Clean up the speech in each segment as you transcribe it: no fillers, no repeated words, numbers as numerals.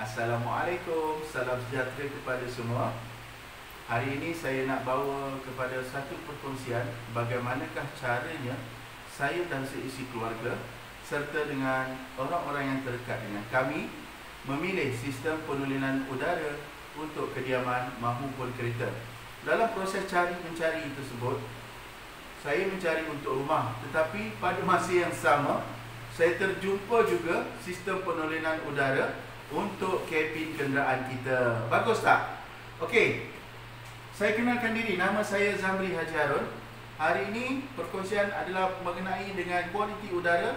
Assalamualaikum, salam sejahtera kepada semua. Hari ini saya nak bawa kepada satu perkongsian bagaimanakah caranya saya dan seisi keluarga serta dengan orang-orang yang terdekat dengan kami memilih sistem penulinan udara untuk kediaman mahupun kereta. Dalam proses mencari tersebut, saya mencari untuk rumah, tetapi pada masa yang sama saya terjumpa juga sistem penulinan udara untuk kabin kenderaan kita. Bagus tak? Okey. Saya kenalkan diri, nama saya Zamri Haji Harun. Hari ini perkongsian adalah mengenai dengan kualiti udara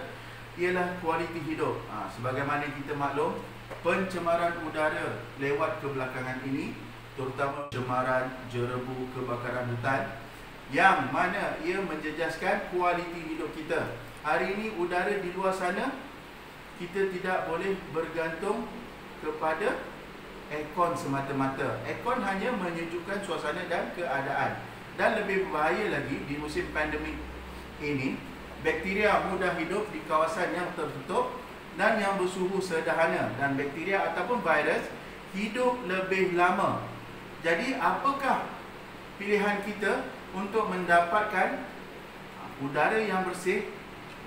ialah kualiti hidup. Sebagaimana kita maklum, pencemaran udara lewat kebelakangan ini, terutama pencemaran jerebu kebakaran hutan, yang mana ia menjejaskan kualiti hidup kita. Hari ini udara di luar sana, kita tidak boleh bergantung kepada aircon semata-mata. Aircon hanya menyejukkan suasana dan keadaan. Dan lebih berbahaya lagi di musim pandemik ini, bakteria mudah hidup di kawasan yang tertutup dan yang bersuhu sederhana, dan bakteria ataupun virus hidup lebih lama. Jadi apakah pilihan kita untuk mendapatkan udara yang bersih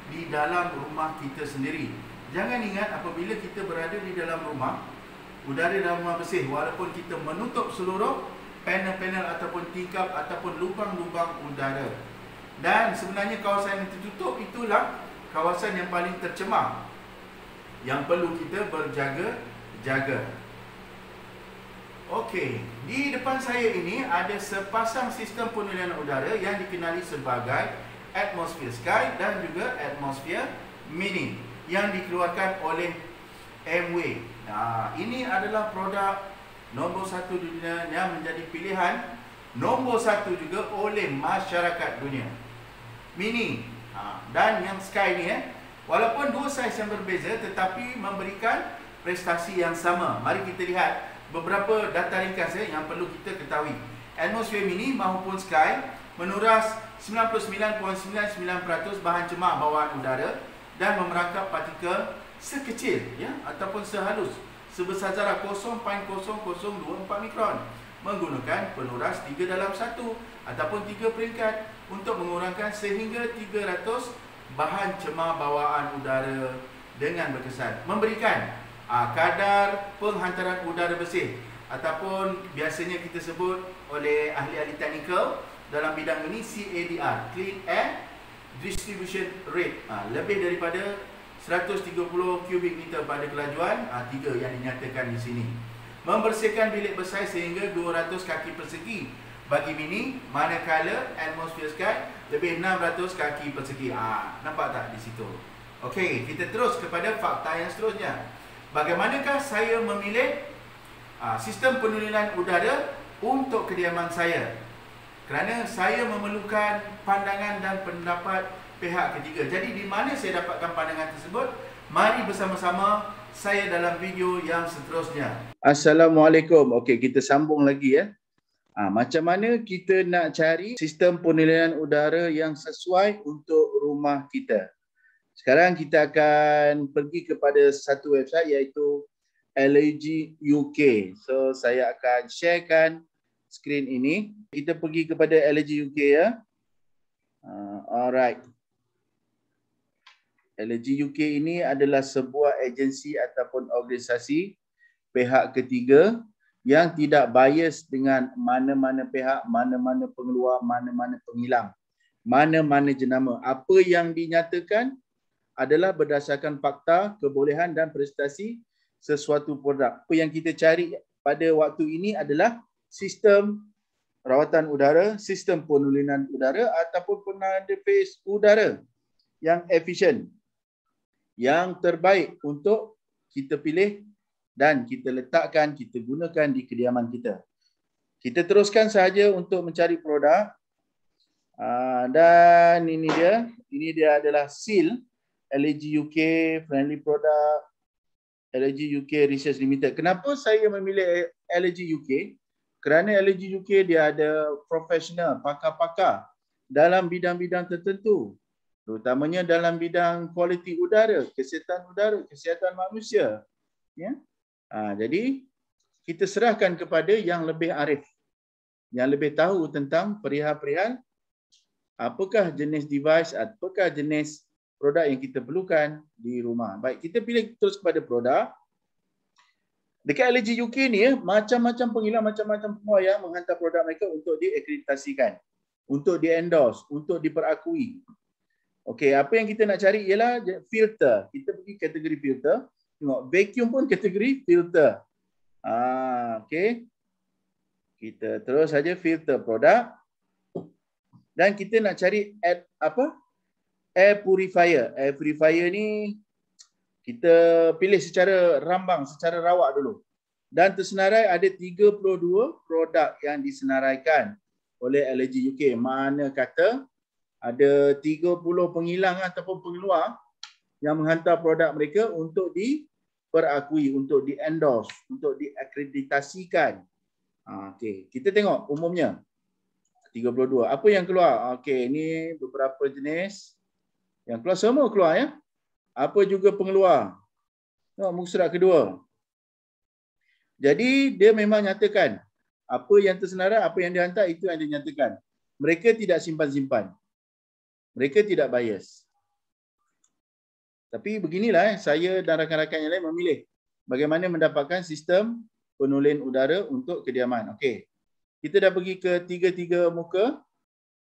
di dalam rumah kita sendiri? Jangan ingat, apabila kita berada di dalam rumah, udara dalam rumah bersih, walaupun kita menutup seluruh panel-panel ataupun tingkap ataupun lubang-lubang udara. Dan sebenarnya kawasan yang tertutup itulah kawasan yang paling tercemar, yang perlu kita berjaga-jaga. Okey, di depan saya ini ada sepasang sistem penulinan udara yang dikenali sebagai Atmosphere Sky dan juga Atmosphere Mini yang dikeluarkan oleh Amway. Ini adalah produk nombor 1 dunia yang menjadi pilihan nombor 1 juga oleh masyarakat dunia. Mini dan yang Sky ni, walaupun dua saiz yang berbeza tetapi memberikan prestasi yang sama. Mari kita lihat beberapa data ringkas yang perlu kita ketahui. Atmosphere Mini maupun Sky menuras 99.99% bahan cemar bawaan udara dan memerangkap partikel sekecil ataupun sehalus sebesar zarah 0.0024 mikron menggunakan penuras 3/1 ataupun 3 peringkat untuk mengurangkan sehingga 300 bahan cemar bawaan udara dengan berkesan, memberikan kadar penghantaran udara bersih ataupun biasanya kita sebut oleh ahli-ahli teknikal dalam bidang ini CADR, Clean Air Distribution Rate, lebih daripada 130 kubik meter pada kelajuan, 3 yang dinyatakan di sini. Membersihkan bilik bersaiz sehingga 200 kaki persegi bagi Mini, manakala Atmosphere Sky lebih 600 kaki persegi. Nampak tak di situ? Okey, kita terus kepada fakta yang seterusnya. Bagaimanakah saya memilih sistem penulinan udara untuk kediaman saya? Kerana saya memerlukan pandangan dan pendapat pihak ketiga. Jadi di mana saya dapatkan pandangan tersebut? Mari bersama-sama saya dalam video yang seterusnya. Assalamualaikum. Okey, kita sambung lagi ya. Macam mana kita nak cari sistem penulinan udara yang sesuai untuk rumah kita? Sekarang kita akan pergi kepada satu website iaitu LAG UK. So saya akan sharekan skrin ini. Kita pergi kepada LAG UK ya. Alright. LAG UK ini adalah sebuah agensi ataupun organisasi pihak ketiga yang tidak bias dengan mana-mana pihak, mana-mana pengeluar, mana-mana penghilang, mana-mana jenama. Apa yang dinyatakan adalah berdasarkan fakta, kebolehan dan prestasi sesuatu produk. Apa yang kita cari pada waktu ini adalah sistem rawatan udara, sistem penulinan udara ataupun penadis udara yang efisien, yang terbaik untuk kita pilih dan kita letakkan, kita gunakan di kediaman kita. Kita teruskan sahaja untuk mencari produk. Dan ini dia adalah seal LAG UK Friendly Product, LAG UK Research Limited. Kenapa saya memilih LAG UK? Kerana LAG UK dia ada profesional, pakar-pakar dalam bidang-bidang tertentu, terutamanya dalam bidang kualiti udara, kesihatan manusia. Ya. Jadi kita serahkan kepada yang lebih arif, yang lebih tahu tentang perihal-perihal apakah jenis device, apakah jenis produk yang kita perlukan di rumah. Baik, kita pilih terus kepada produk. Dekat LG UK ni macam-macam pengilang, macam-macam pengeluar yang menghantar produk mereka untuk diakreditasikan, untuk di-endorse, untuk diperakui. Okey, apa yang kita nak cari ialah filter. Kita pergi kategori filter. Tengok, vacuum pun kategori filter. Okey. Kita terus saja filter produk. Dan kita nak cari air purifier. Air purifier ni kita pilih secara rambang, secara rawak dulu. Dan tersenarai ada 32 produk yang disenaraikan oleh LG UK. Mana kata ada 30 pengilang ataupun pengeluar yang menghantar produk mereka untuk diperakui, untuk di-endorse, untuk diakreditasikan. Okey, kita tengok umumnya 32. Apa yang keluar? Okey, ini beberapa jenis yang keluar, semua keluar ya. Apa juga pengeluar? Tengok muka surat kedua. Jadi dia memang nyatakan apa yang tersenarai, apa yang dihantar itu yang dinyatakan. Mereka tidak simpan-simpan. Mereka tidak bias. Tapi beginilah saya dan rakan-rakan yang lain memilih bagaimana mendapatkan sistem penulin udara untuk kediaman. Okey. Kita dah pergi ke tiga muka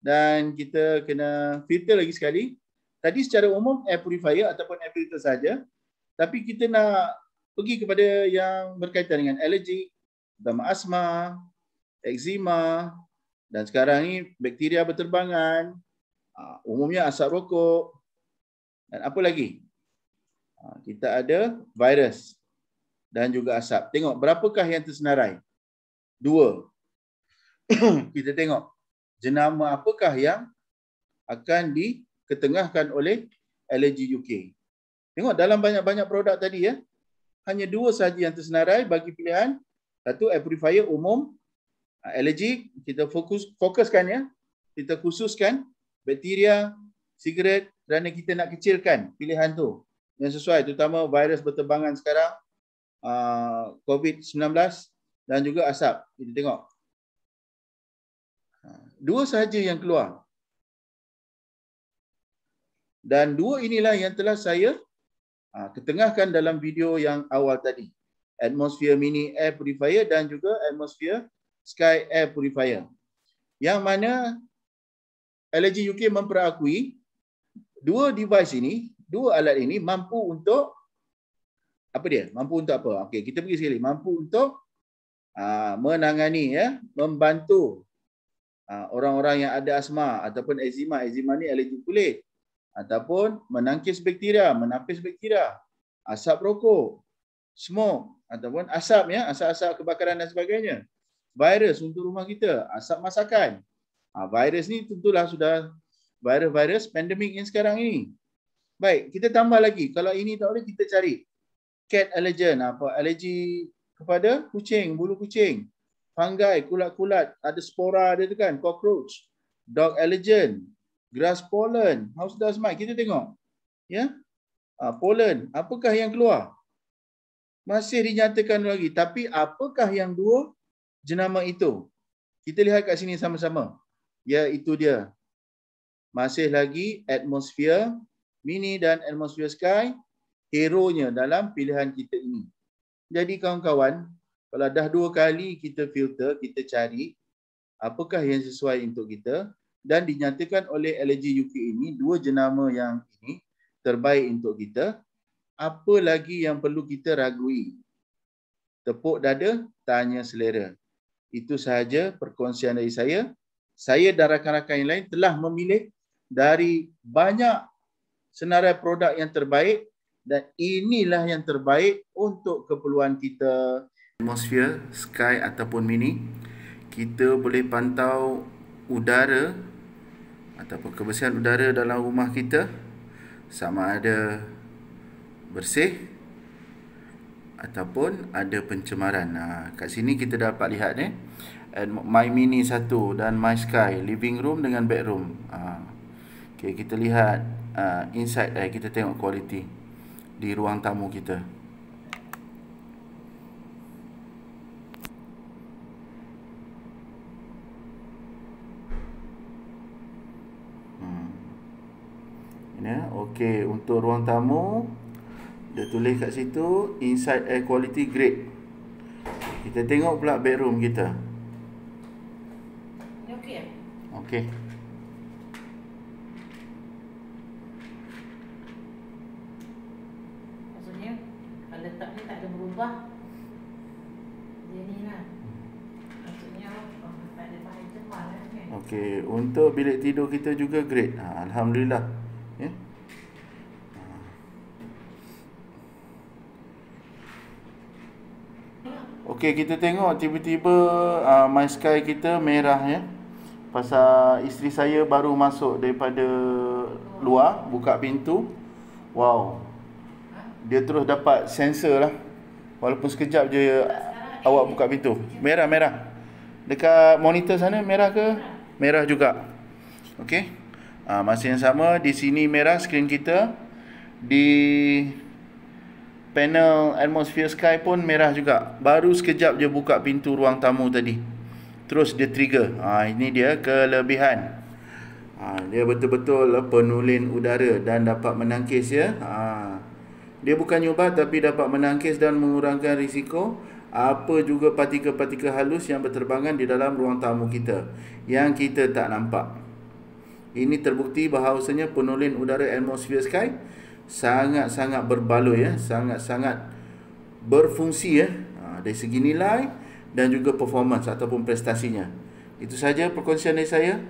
dan kita kena filter lagi sekali. Tadi secara umum air purifier ataupun air filter saja. Tapi kita nak pergi kepada yang berkaitan dengan alergi, terutama asma, eczema dan sekarang ni bakteria berterbangan, umumnya asap rokok dan apa lagi? Kita ada virus dan juga asap. Tengok berapakah yang tersenarai? 2. Kita tengok jenama apakah yang akan diketengahkan oleh LG UK. Tengok dalam banyak-banyak produk tadi ya, hanya 2 sahaja yang tersenarai bagi pilihan. Satu air purifier umum, LG kita fokuskan ya. Kita khususkan bakteria, sigaret kerana kita nak kecilkan pilihan tu yang sesuai, terutama virus berterbangan sekarang, COVID-19 dan juga asap. Kita tengok 2 sahaja yang keluar. Dan 2 inilah yang telah saya ketengahkan dalam video yang awal tadi. Atmosphere Mini Air Purifier dan juga Atmosphere Sky Air Purifier. Yang mana LG UK memperakui 2 device ini, 2 alat ini mampu untuk apa dia? Mampu untuk apa? Okey, kita pergi sekali. Mampu untuk menangani ya, membantu orang-orang yang ada asma ataupun eczema. Eczema ni alergi kulit. Ataupun menangkis bakteria, menapis bakteria, asap rokok, smoke ataupun asap ya, asap-asap kebakaran dan sebagainya. Virus untuk rumah kita, asap masakan. Virus ni tentulah sudah virus pandemik yang sekarang ini. Baik, kita tambah lagi. Kalau ini tak boleh, kita cari cat allergen, alergi kepada kucing, bulu kucing, fungi, kulat-kulat, ada spora dia tu kan, cockroach, dog allergen, grass pollen, house dust mite. Kita tengok ya, pollen, apakah yang keluar? Masih dinyatakan lagi, tapi apakah yang 2 jenama itu? Kita lihat kat sini sama-sama. Ya, itu dia. Masih lagi atmosphere mini dan atmosphere sky, hero-nya dalam pilihan kita ini. Jadi kawan-kawan, kalau dah 2 kali kita filter, kita cari apakah yang sesuai untuk kita dan dinyatakan oleh LG UK ini 2 jenama yang ini terbaik untuk kita. Apa lagi yang perlu kita ragui? Tepuk dada, tanya selera. Itu sahaja perkongsian dari saya. Saya dan rakan-rakan yang lain telah memilih dari banyak senarai produk yang terbaik dan inilah yang terbaik untuk keperluan kita. Atmosphere, sky ataupun mini, kita boleh pantau udara ataupun kebersihan udara dalam rumah kita sama ada bersih ataupun ada pencemaran. Kat sini kita dapat lihat My Mini 1 dan My Sky, living room dengan bedroom. Okay, kita lihat inside, kita tengok kualiti di ruang tamu kita. Okey, untuk ruang tamu dia tulis kat situ inside air quality grade. Kita tengok pula bedroom kita. Ni okey ya? Okey. Maksudnya kalau letak ni tak ada berubah. Dia ni lah. Maksudnya tak ada bahan cepat lah kan. Okey, untuk bilik tidur kita juga grade. Alhamdulillah. Ya. Okey, kita tengok tiba-tiba My Sky kita merah ya. Pasal isteri saya baru masuk daripada luar, buka pintu. Wow. Dia terus dapat sensor lah. Walaupun sekejap je awak buka pintu. Merah. Dekat monitor sana merah ke? Merah juga. Okey. Masa yang sama di sini merah skrin kita. Di panel atmosphere sky pun merah juga. Baru sekejap je buka pintu ruang tamu tadi, terus dia trigger. Ini dia kelebihan. Dia betul-betul penulin udara dan dapat menangkis ya. Dia bukan ubat tapi dapat menangkis dan mengurangkan risiko apa juga partikel-partikel halus yang berterbangan di dalam ruang tamu kita yang kita tak nampak. Ini terbukti bahawasanya penulin udara atmosphere sky sangat-sangat berbaloi ya, sangat-sangat berfungsi ya, dari segi nilai dan juga performance ataupun prestasinya. Itu saja perkongsian dari saya.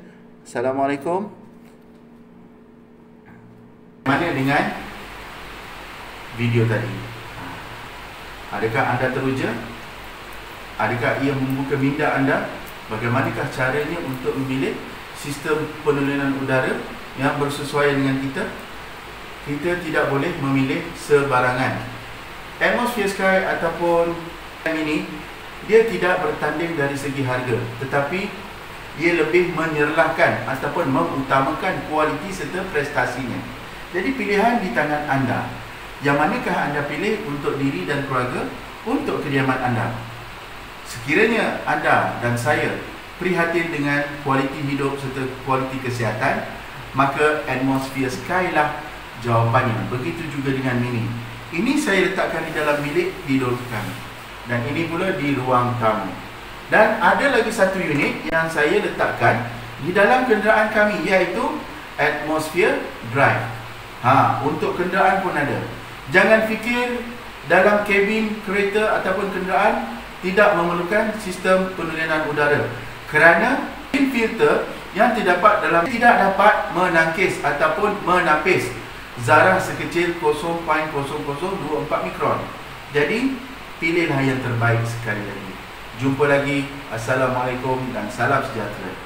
Assalamualaikum. Mana dengan video tadi? Adakah anda teruja? Adakah ia membuka minda anda? Bagaimanakah caranya untuk memilih sistem penulinan udara yang bersesuaian dengan kita? Kita tidak boleh memilih sebarangan. Atmosphere sky ataupun yang ini, dia tidak bertanding dari segi harga, tetapi ia lebih menyerlahkan ataupun mengutamakan kualiti serta prestasinya. Jadi pilihan di tangan anda. Yang manakah anda pilih untuk diri dan keluarga, untuk kediaman anda? Sekiranya anda dan saya prihatin dengan kualiti hidup serta kualiti kesihatan, maka atmosphere sky lah jawapannya. Begitu juga dengan mini. Ini saya letakkan di dalam bilik tidur kami, dan ini pula di ruang tamu. Dan ada lagi satu unit yang saya letakkan di dalam kenderaan kami, iaitu atmosphere drive. Untuk kenderaan pun ada. Jangan fikir dalam kabin kereta ataupun kenderaan tidak memerlukan sistem penulinan udara, kerana filter yang tidak dapat menangkis ataupun menapis zarah sekecil 0.0024 mikron. Jadi pilihlah yang terbaik sekali lagi. Jumpa lagi. Assalamualaikum dan salam sejahtera.